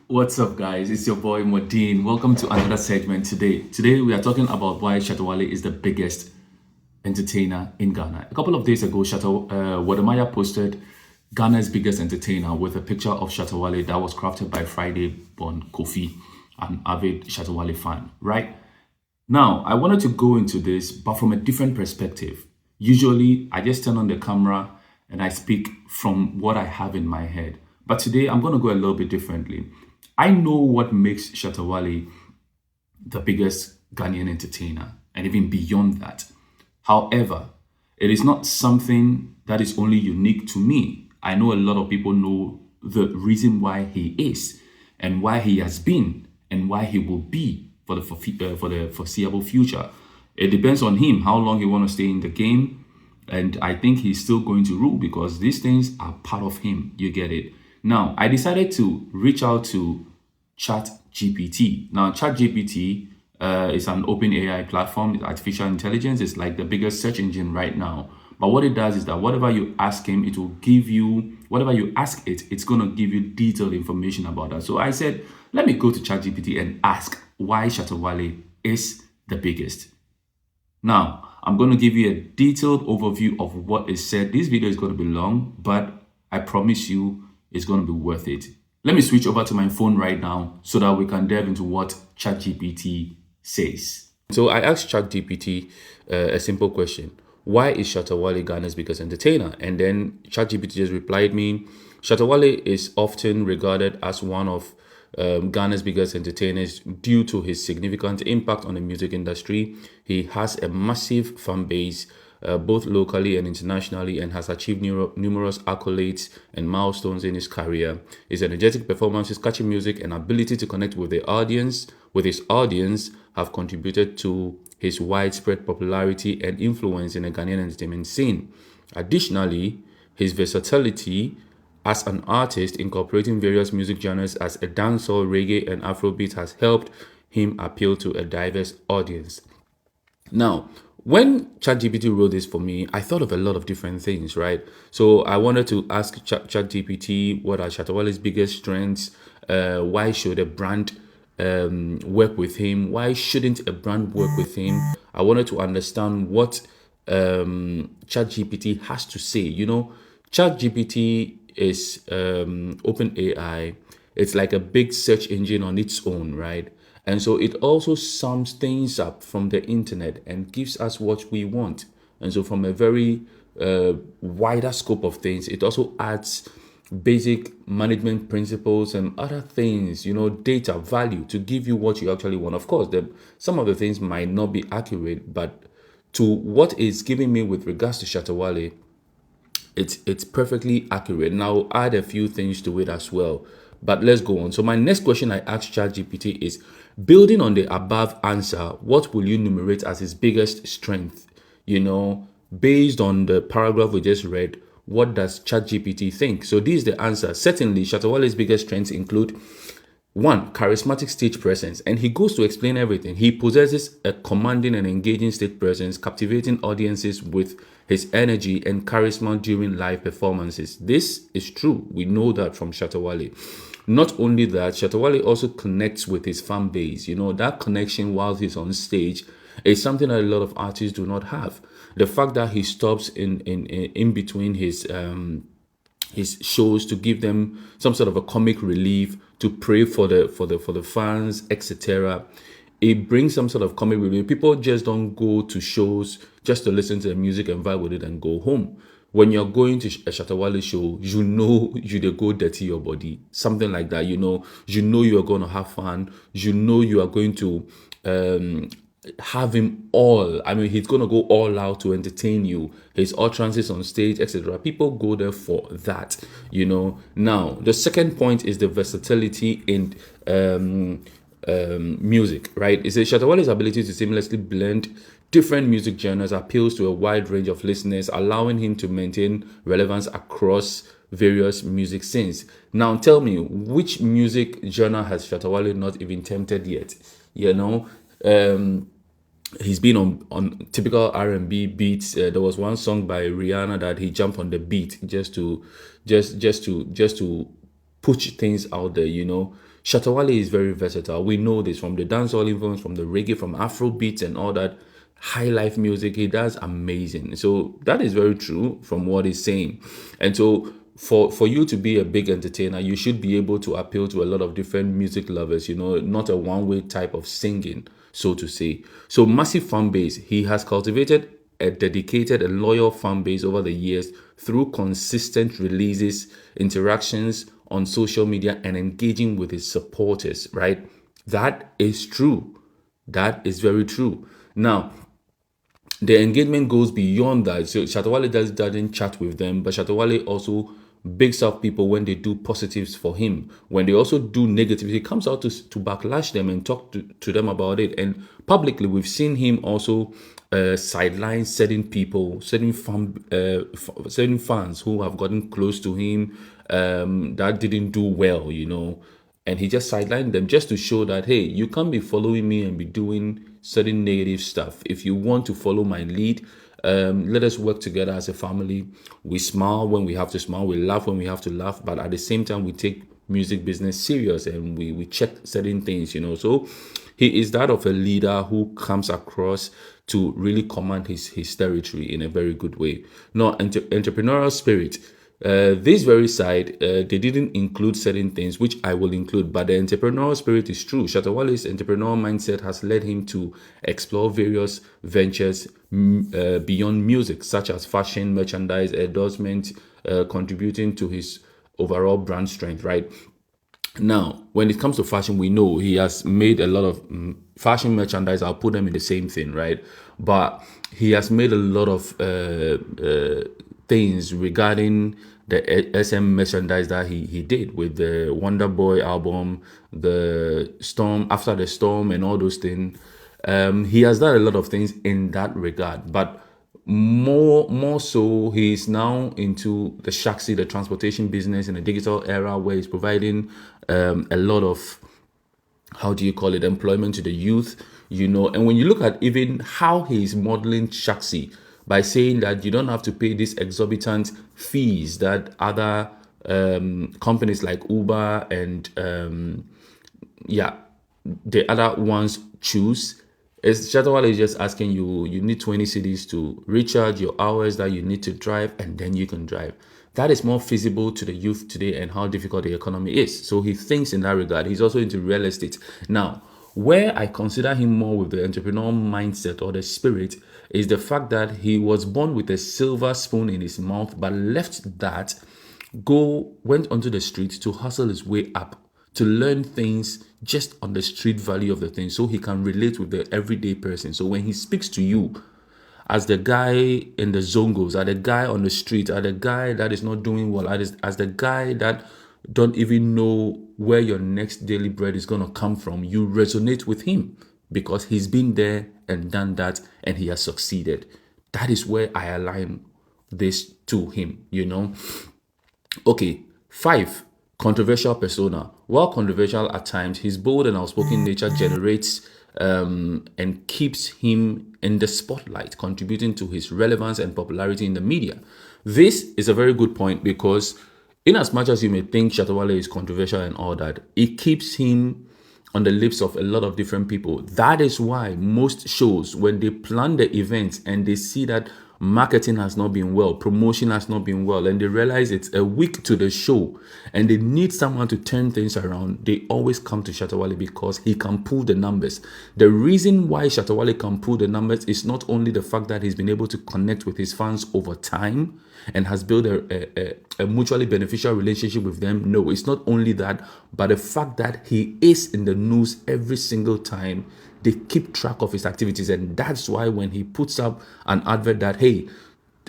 What's up, guys? It's your boy Modine. Welcome to another segment today. Today, we are talking about why Shatta Wale is the biggest entertainer in Ghana. A couple of days ago, Wadamaya posted Ghana's biggest entertainer with a picture of Shatta Wale that was crafted by Friday born Kofi, an avid Shatta Wale fan, right? Now, I wanted to go into this, but from a different perspective. Usually, I just turn on the camera and I speak from what I have in my head. But today, I'm going to go a little bit differently. I know what makes Shatta Wale the biggest Ghanaian entertainer, and even beyond that. However, it is not something that is only unique to me. I know a lot of people know the reason why he is, and why he has been, and why he will be for the foreseeable future. It depends on him how long he want to stay in the game, and I think he's still going to rule because these things are part of him. You get it. Now, I decided to reach out to ChatGPT. Now, ChatGPT is an open AI platform. It's artificial intelligence. It's like the biggest search engine right now. But what it does is that whatever you ask him, it will give you, whatever you ask it, it's going to give you detailed information about that. So I said, let me go to ChatGPT and ask why Shatta Wale is the biggest. Now, I'm going to give you a detailed overview of what is said. This video is going to be long, but I promise you it's going to be worth it. Let me switch over to my phone right now so that we can delve into what ChatGPT says. So I asked ChatGPT a simple question. Why is Shatta Wale Ghana's biggest entertainer? And then ChatGPT just replied me, Shatta Wale is often regarded as one of Ghana's biggest entertainers due to his significant impact on the music industry. He has a massive fan base, both locally and internationally, and has achieved numerous accolades and milestones in his career. His energetic performances, catchy music, and ability to connect with his audience, have contributed to his widespread popularity and influence in the Ghanaian entertainment scene. Additionally, his versatility as an artist, incorporating various music genres as a dancehall, reggae, and Afrobeat, has helped him appeal to a diverse audience. Now, when ChatGPT wrote this for me, I thought of a lot of different things, right? So I wanted to ask ChatGPT what are Shatta Wale's biggest strengths? Why should a brand work with him? Why shouldn't a brand work with him? I wanted to understand what ChatGPT has to say. ChatGPT is open AI. It's like a big search engine on its own, right? And so it also sums things up from the internet and gives us what we want. And so from a very wider scope of things, it also adds basic management principles and other things, data, value to give you what you actually want. Of course, some of the things might not be accurate, but to what is giving me with regards to Shatta Wale, it's perfectly accurate. Now I'll add a few things to it as well. But let's go on. So my next question I asked ChatGPT is, building on the above answer, what will you enumerate as his biggest strength? Based on the paragraph we just read, what does ChatGPT think? So this is the answer. Certainly, Shatta Wale's biggest strengths include: one, charismatic stage presence. And he goes to explain everything. He possesses a commanding and engaging stage presence, captivating audiences with his energy and charisma during live performances. This is true. We know that from Shatta Wale. Not only that, Shatta Wale also connects with his fan base. That connection while he's on stage is something that a lot of artists do not have. The fact that he stops in between his shows to give them some sort of a comic relief, to pray for the fans, etc. It brings some sort of comic relief. People just don't go to shows just to listen to the music and vibe with it and go home. When you're going to a Shatta Wale show, you go dirty your body, something like that. You are going to have fun. You are going to have him all. I mean, he's going to go all out to entertain you. His utterances on stage, etc. People go there for that. Now, the second point is the versatility in music, right? It says Shatta Wale's ability to seamlessly blend different music genres appeals to a wide range of listeners, allowing him to maintain relevance across various music scenes. Now, tell me, which music genre has Shatta Wale not even tempted yet? He's been on typical R&B beats. There was one song by Rihanna that he jumped on the beat just to push things out there, Shatta Wale is very versatile. We know this from the dancehall influence, from the reggae, from Afro beats and all that high life music. He does amazing. So that is very true from what he's saying. And so for you to be a big entertainer, you should be able to appeal to a lot of different music lovers, not a one-way type of singing, so to say. So massive fan base. He has cultivated a dedicated and loyal fan base over the years through consistent releases, interactions on social media, and engaging with his supporters, right? That is true. That is very true. Now, the engagement goes beyond that. So Shatta Wale doesn't chat with them, but Shatta Wale also bigs up people when they do positives for him. When they also do negative, he comes out to backlash them and talk to them about it. And publicly, we've seen him also sideline certain people, certain fans who have gotten close to him that didn't do well, and he just sidelined them just to show that, hey, you can't be following me and be doing certain negative stuff. If you want to follow my lead, let us work together as a family. We smile when we have to smile, we laugh when we have to laugh, but at the same time we take music business serious and we check certain things, so he is that of a leader who comes across to really command his territory in a very good way. Now, entrepreneurial spirit. This very side, they didn't include certain things, which I will include, but the entrepreneurial spirit is true. Shatta Wale's entrepreneurial mindset has led him to explore various ventures beyond music, such as fashion, merchandise, endorsement, contributing to his overall brand strength, right? Now, when it comes to fashion, we know he has made a lot of fashion merchandise. I'll put them in the same thing, right? But he has made a lot of things regarding the SM merchandise that he did with the Wonder Boy album, the Storm, After the Storm, and all those things. He has done a lot of things in that regard, but more so, he's now into the Shaxi, the transportation business, in the digital era, where he's providing a lot of, how do you call it, employment to the youth, and when you look at even how he's modeling Shaxi, by saying that you don't have to pay these exorbitant fees that other companies like Uber and the other ones choose. Shatta Wale is just asking you need 20 cedis to recharge your hours that you need to drive, and then you can drive. That is more feasible to the youth today and how difficult the economy is. So he thinks in that regard. He's also into real estate. Now, where I consider him more with the entrepreneurial mindset or the spirit is the fact that he was born with a silver spoon in his mouth, but left that, went onto the street to hustle his way up, to learn things just on the street value of the thing, so he can relate with the everyday person. So when he speaks to you, as the guy in the Zongos, as the guy on the street, as the guy that is not doing well, as the guy that don't even know where your next daily bread is going to come from, you resonate with him because he's been there and done that and he has succeeded. That is where I align this to him, Okay, 5, controversial persona. While controversial at times, his bold and outspoken nature generates and keeps him in the spotlight, contributing to his relevance and popularity in the media. This is a very good point because in as much as you may think Shatta Wale is controversial and all that, it keeps him on the lips of a lot of different people. That is why most shows, when they plan the events and they see that marketing has not been well, promotion has not been well, and they realize it's a week to the show and they need someone to turn things around, they always come to Shatta Wale because he can pull the numbers. The reason why Shatta Wale can pull the numbers is not only the fact that he's been able to connect with his fans over time and has built a mutually beneficial relationship with them. No, it's not only that, but the fact that he is in the news every single time. They keep track of his activities, and that's why when he puts up an advert that, hey,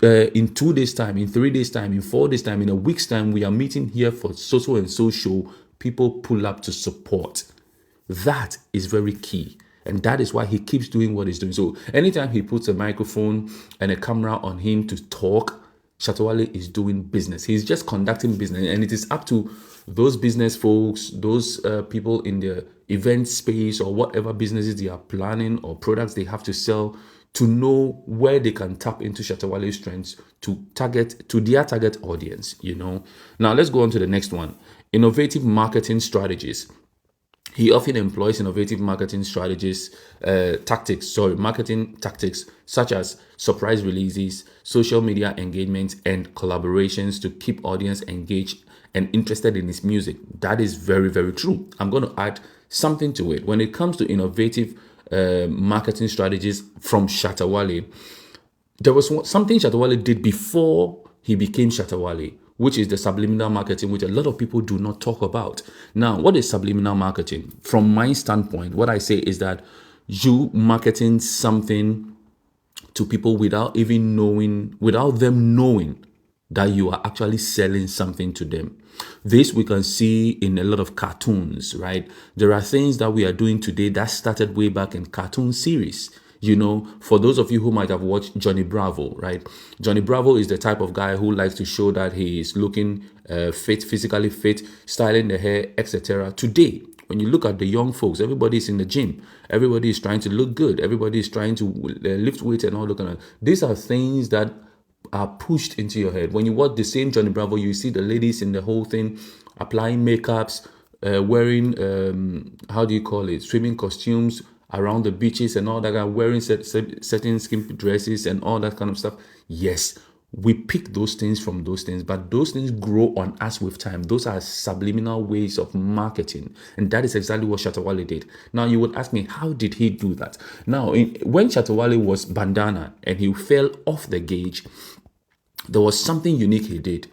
in 2 days time, in 3 days time, in 4 days time, in a week's time, we are meeting here for so and so show, people pull up to support. That is very key, and that is why he keeps doing what he's doing. So anytime he puts a microphone and a camera on him to talk, Shatta Wale is doing business. He's just conducting business, and it is up to those business folks, those people in the event space or whatever businesses they are planning or products they have to sell, to know where they can tap into Shatta Wale's strengths to their target audience. Now let's go on to the next one. Innovative marketing strategies. He often employs innovative marketing strategies, marketing tactics such as surprise releases, social media engagement, and collaborations to keep audience engaged and interested in his music. That is very, very true. I'm going to add something to it. When it comes to innovative marketing strategies from Shatta Wale, there was something Shatta Wale did before he became Shatta Wale, which is the subliminal marketing, which a lot of people do not talk about. Now, what is subliminal marketing? From my standpoint, what I say is that you marketing something to people without them knowing that you are actually selling something to them. This we can see in a lot of cartoons, right? There are things that we are doing today that started way back in cartoon series. For those of you who might have watched Johnny Bravo, right? Johnny Bravo is the type of guy who likes to show that he is looking fit, physically fit, styling the hair, etc. Today, when you look at the young folks, everybody is in the gym. Everybody is trying to look good. Everybody is trying to lift weights and all that kind of. These are things that are pushed into your head. When you watch the same Johnny Bravo, you see the ladies in the whole thing applying makeups, wearing swimming costumes around the beaches and all that, wearing certain skimpy dresses and all that kind of stuff. Yes, we pick those things from those things, but those things grow on us with time. Those are subliminal ways of marketing, and that is exactly what Shatta Wale did. Now, you would ask me, how did he do that? Now, when Shatta Wale was bandana and he fell off the gauge, there was something unique he did.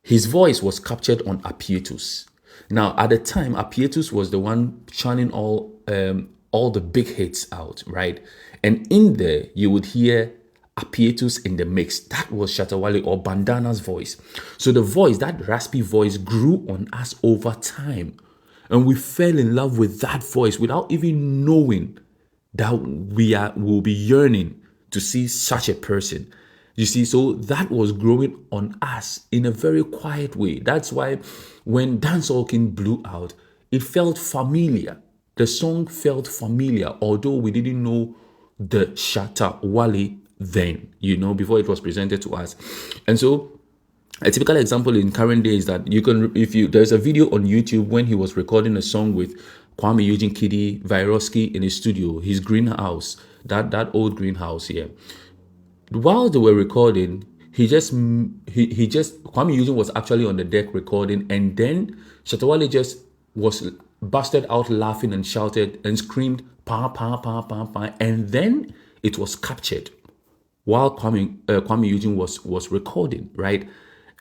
His voice was captured on Apietus. Now, at the time, Apietus was the one churning all the big hits out, right? And in there, you would hear Apietus in the mix. That was Shatta Wale or Bandana's voice. So the voice, that raspy voice, grew on us over time. And we fell in love with that voice without even knowing that we will be yearning to see such a person. You see, so that was growing on us in a very quiet way. That's why when Dancehall King blew out, it felt familiar. The song felt familiar, although we didn't know the Shatta Wale then, before it was presented to us. And so a typical example in current days that there's a video on YouTube when he was recording a song with Kwame Eugene Kidi Vyroski in his studio, his greenhouse, that old greenhouse here. While they were recording, Kwame Eugene was actually on the deck recording, and then Shatta Wale just was busted out laughing and shouted and screamed, pa, pa, pa, pa, pa, and then it was captured while Kwame Eugene was recording, right?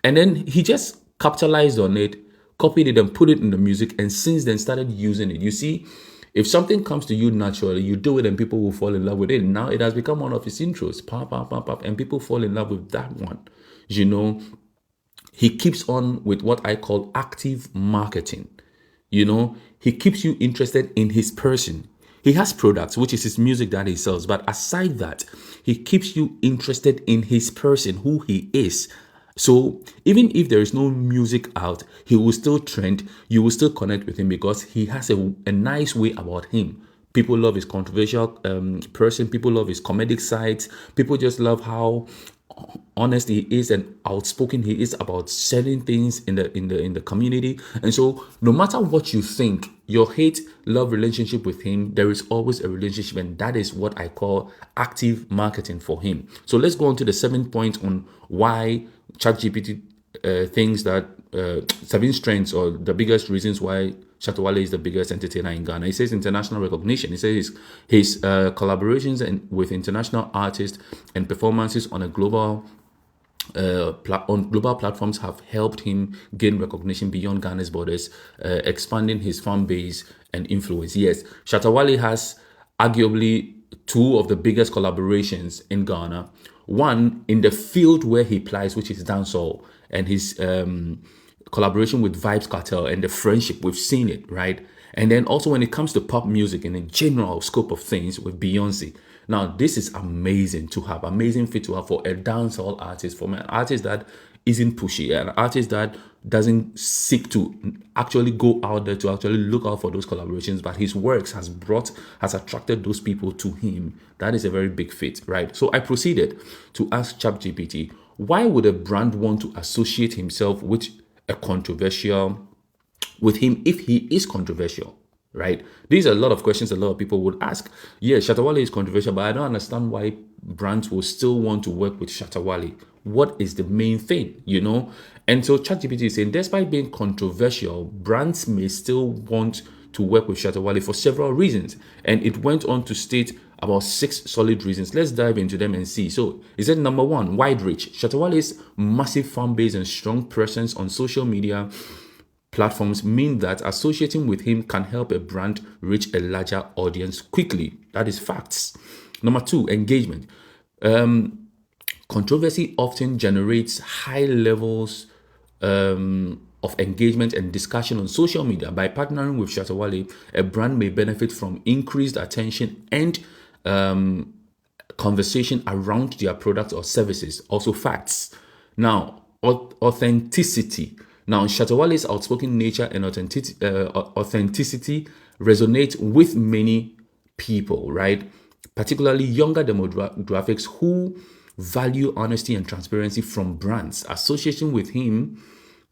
And then he just capitalized on it, copied it and put it in the music, and since then started using it. You see, if something comes to you naturally, you do it and people will fall in love with it. Now it has become one of his intros, pop, pop, pop, pop, and people fall in love with that one. He keeps on with what I call active marketing. He keeps you interested in his person. He has products, which is his music that he sells. But aside that, he keeps you interested in his person, who he is. So even if there is no music out, he will still trend. You will still connect with him because he has a nice way about him. People love his controversial person. People love his comedic sides. People just love how honest he is and outspoken he is about selling things in the community. And so no matter what you think, your hate-love relationship with him, there is always a relationship, and that is what I call active marketing for him. So let's go on to the 7th point on why CHGPT thinks that 7 strengths or the biggest reasons why Shatta Wale is the biggest entertainer in Ghana. He says international recognition. He says his collaborations with international artists and performances on a global platforms have helped him gain recognition beyond Ghana's borders, expanding his fan base and influence. Yes, Shatta Wale has arguably 2 of the biggest collaborations in Ghana. One in the field where he plays, which is dancehall, and his collaboration with Vybz Kartel and the friendship, we've seen it, right? And then also when it comes to pop music and the general scope of things with Beyonce. Now, this is amazing to have, amazing fit to have for a dancehall artist, for an artist that isn't pushy, an artist that doesn't seek to actually go out there to actually look out for those collaborations, but his works has attracted those people to him. That is a very big fit, right? So I proceeded to ask ChatGPT, why would a brand want to associate himself with a controversial with him if he is controversial, right? These are a lot of questions a lot of people would ask. Yeah, Shatta Wale is controversial, but I don't understand why brands will still want to work with Shatta Wale. What is the main thing, you know? And so ChatGPT is saying, despite being controversial, brands may still want to work with Shatta Wale for several reasons. And it went on to state about 6 solid reasons. Let's dive into them and see. So, it said number 1, wide reach. Shatta Wale's massive fan base and strong presence on social media platforms mean that associating with him can help a brand reach a larger audience quickly. That is facts. Number 2, engagement. Controversy often generates high levels of engagement and discussion on social media. By partnering with Shatta Wale, a brand may benefit from increased attention and conversation around their products or services. Also facts. Now, authenticity. Now, Shatta Wale's outspoken nature and authenticity resonate with many people, right? Particularly younger demographics who value honesty and transparency from brands. Association with him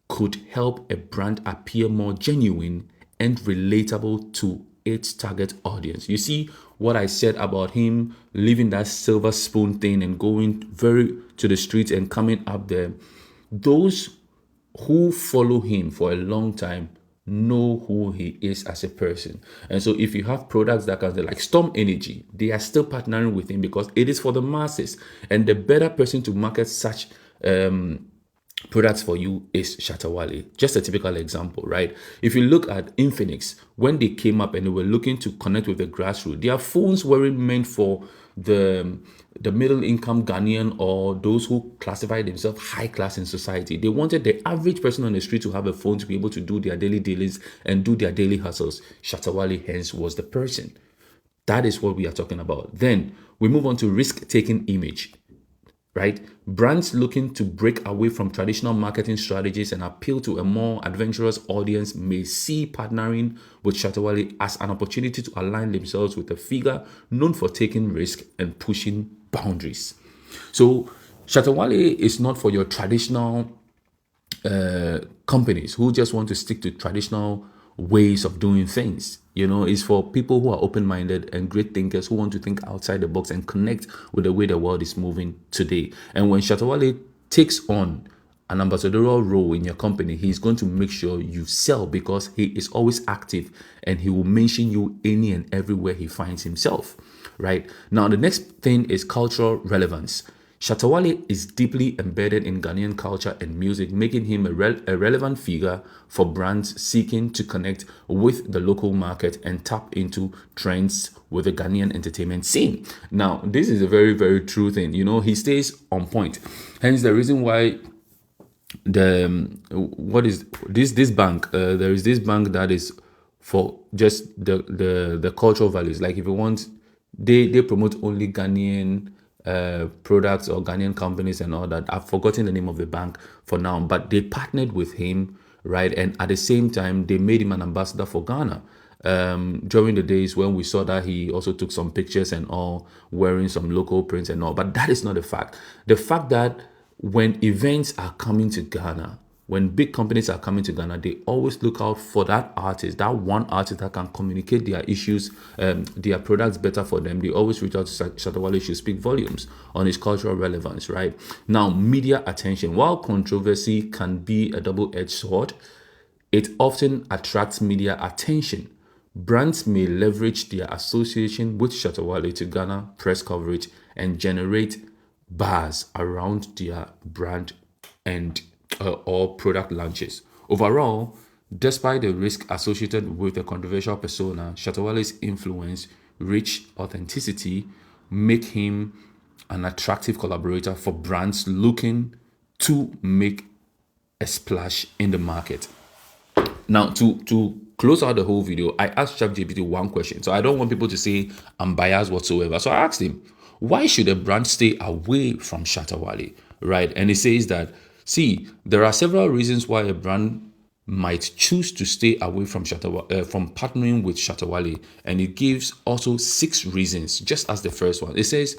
could help a brand appear more genuine and relatable to its target audience. You see what I said about him leaving that silver spoon thing and going very to the streets and coming up there. Those who follow him for a long time know who he is as a person. And so if you have products that are like Storm Energy, they are still partnering with him because it is for the masses. And the better person to market such products for you is Shatta Wale. Just a typical example, right? If you look at Infinix, when they came up and they were looking to connect with the grassroots, their phones weren't meant for the middle income Ghanaian or those who classify themselves high class in society. They wanted the average person on the street to have a phone to be able to do their daily dailies and do their daily hustles. Shatta Wale hence was the person. That is what we are talking about. Then we move on to risk-taking image. Right? Brands looking to break away from traditional marketing strategies and appeal to a more adventurous audience may see partnering with Shatta Wale as an opportunity to align themselves with a figure known for taking risk and pushing boundaries. So Shatta Wale is not for your traditional companies who just want to stick to traditional ways of doing things. You know, it's for people who are open-minded and great thinkers who want to think outside the box and connect with the way the world is moving today. And when Shatta Wale takes on an ambassadorial role in your company, he's going to make sure you sell because he is always active and he will mention you any and everywhere he finds himself, right? Now, the next thing is cultural relevance. Shatta Wale is deeply embedded in Ghanaian culture and music, making him a relevant figure for brands seeking to connect with the local market and tap into trends with the Ghanaian entertainment scene. Now, this is a very, very true thing. You know, he stays on point. Hence, the reason why what is this bank? There is this bank that is for just the cultural values. Like if you want, they promote only Ghanaian products or Ghanaian companies and all that. I've forgotten the name of the bank for now, but they partnered with him, right? And at the same time, they made him an ambassador for Ghana. During the days when we saw that he also took some pictures and all, wearing some local prints and all. But that is not the fact. The fact that when events are coming to Ghana, when big companies are coming to Ghana, they always look out for that artist, that one artist that can communicate their issues, their products better for them. They always reach out to Shatta Wale to speak volumes on his cultural relevance, right? Now, media attention. While controversy can be a double-edged sword, it often attracts media attention. Brands may leverage their association with Shatta Wale to garner press coverage and generate buzz around their brand and or product launches. Overall, despite the risk associated with a controversial persona, Shatta Wale's influence, reach, authenticity make him an attractive collaborator for brands looking to make a splash in the market. Now, to close out the whole video, I asked ChatGPT one question. So I don't want people to say I'm biased whatsoever. So I asked him, why should a brand stay away from Shatta Wale, right? And he says that, see, there are several reasons why a brand might choose to stay away from from partnering with Shatta Wale, and it gives also 6 reasons, just as the first one. It says,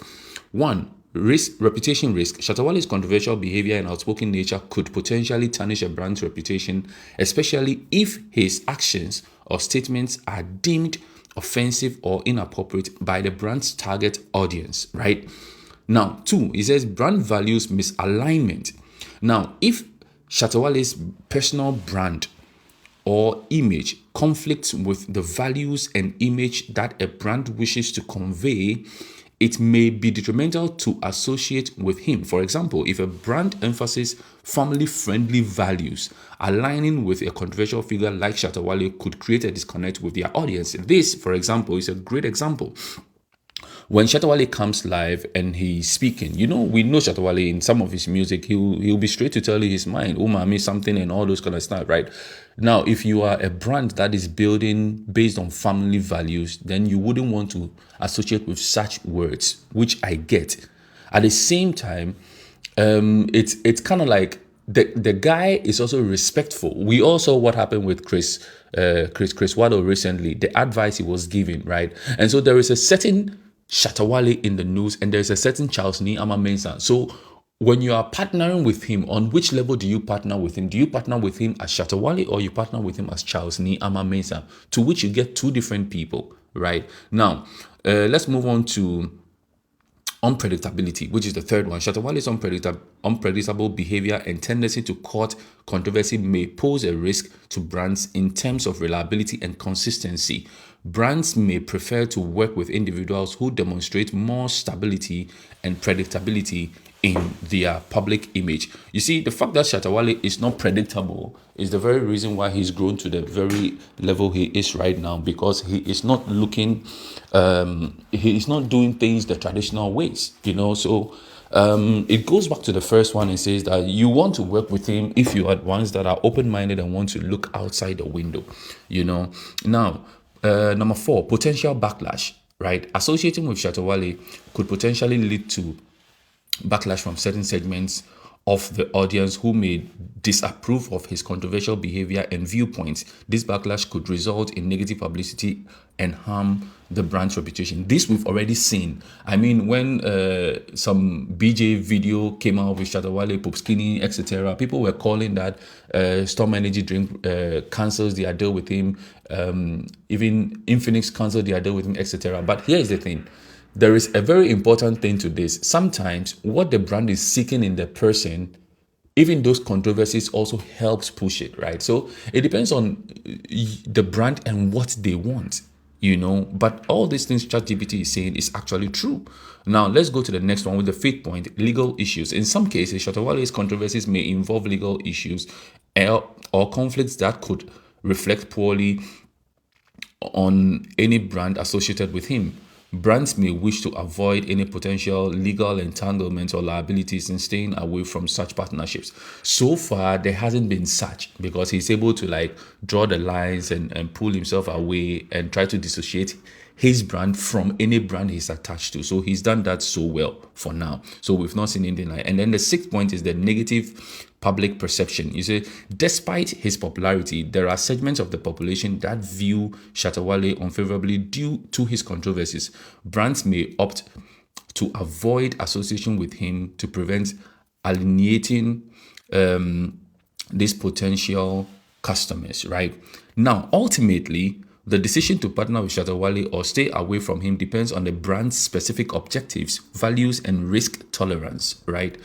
1, Reputation risk. Shatta Wale's controversial behavior and outspoken nature could potentially tarnish a brand's reputation, especially if his actions or statements are deemed offensive or inappropriate by the brand's target audience, right? Now, two, he says brand values misalignment. Now, if Shatta Wale's personal brand or image conflicts with the values and image that a brand wishes to convey, it may be detrimental to associate with him. For example, if a brand emphasizes family-friendly values, aligning with a controversial figure like Shatta Wale could create a disconnect with their audience. This, for example, is a great example. When Shatta Wale comes live and he's speaking, we know Shatta Wale in some of his music, he'll be straight to tell you his mind, umami something and all those kind of stuff, right? Now, if you are a brand that is building based on family values, then you wouldn't want to associate with such words, which I get. At the same time, it's kind of like the guy is also respectful. We all saw what happened with Chris Waddle recently, the advice he was giving, right? And so there is a certain Shatta Wale in the news, and there's a certain Charles Ni Ama Mensah. So when you are partnering with him, on which level do you partner with him? Do you partner with him as Shatta Wale or you partner with him as Charles Ni Ama Mensah? To which you get two different people, right? Now, let's move on to unpredictability, which is the third one. Shatta Wale's unpredictable behavior and tendency to court controversy may pose a risk to brands in terms of reliability and consistency. Brands may prefer to work with individuals who demonstrate more stability and predictability in their public image. You see, the fact that Shatta Wale is not predictable is the very reason why he's grown to the very level he is right now, because he is not looking, he is not doing things the traditional ways, So it goes back to the first one and says that you want to work with him if you are ones that are open-minded and want to look outside the window, Now, number four, potential backlash, right? Associating with Shatta Wale could potentially lead to backlash from certain segments of the audience who may disapprove of his controversial behavior and viewpoints. This backlash could result in negative publicity and harm the brand's reputation. This we've already seen. I mean, when some BJ video came out with Shatta Wale, Pop Skinny, etc., people were calling that Storm Energy Drink cancels their deal with him. Even Infinix cancelled their deal with him, etc. But here's the thing. There is a very important thing to this. Sometimes what the brand is seeking in the person, even those controversies also helps push it, right? So it depends on the brand and what they want, But all these things ChatGPT is saying is actually true. Now, let's go to the next one with the fifth point, legal issues. In some cases, Shatta Wale's controversies may involve legal issues or conflicts that could reflect poorly on any brand associated with him. Brands may wish to avoid any potential legal entanglement or liabilities in staying away from such partnerships. So far, there hasn't been such, because he's able to draw the lines and pull himself away and try to dissociate his brand from any brand he's attached to. So he's done that so well for now. So we've not seen anything like. And then the sixth point is the negative public perception. You see, despite his popularity, there are segments of the population that view Shatta Wale unfavorably due to his controversies. Brands may opt to avoid association with him to prevent alienating these potential customers, right? Now, ultimately, the decision to partner with Shatta Wale or stay away from him depends on the brand's specific objectives, values, and risk tolerance, right?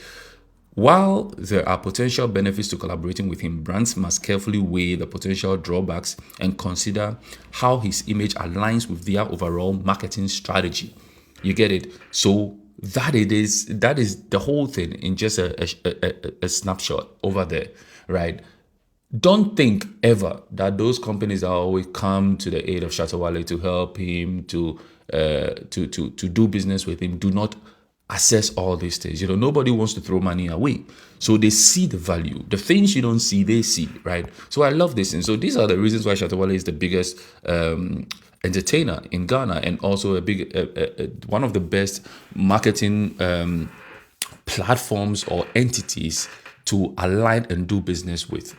While there are potential benefits to collaborating with him, brands must carefully weigh the potential drawbacks and consider how his image aligns with their overall marketing strategy. You get it? So that is the whole thing in just a snapshot over there, right? Don't think ever that those companies that always come to the aid of Shatta Wale to help him to do business with him do not assess all these things. Nobody wants to throw money away. So they see the value. The things you don't see, they see, right? So I love this. And so these are the reasons why Shatta Wale is the biggest entertainer in Ghana, and also one of the best marketing platforms or entities to align and do business with.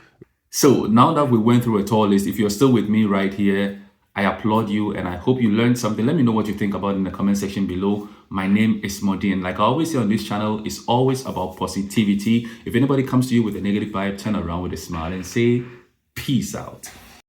So now that we went through a tour list, if you're still with me right here, I applaud you and I hope you learned something. Let me know what you think about it in the comment section below. My name is Modin. Like I always say on this channel, it's always about positivity. If anybody comes to you with a negative vibe, turn around with a smile and say, peace out.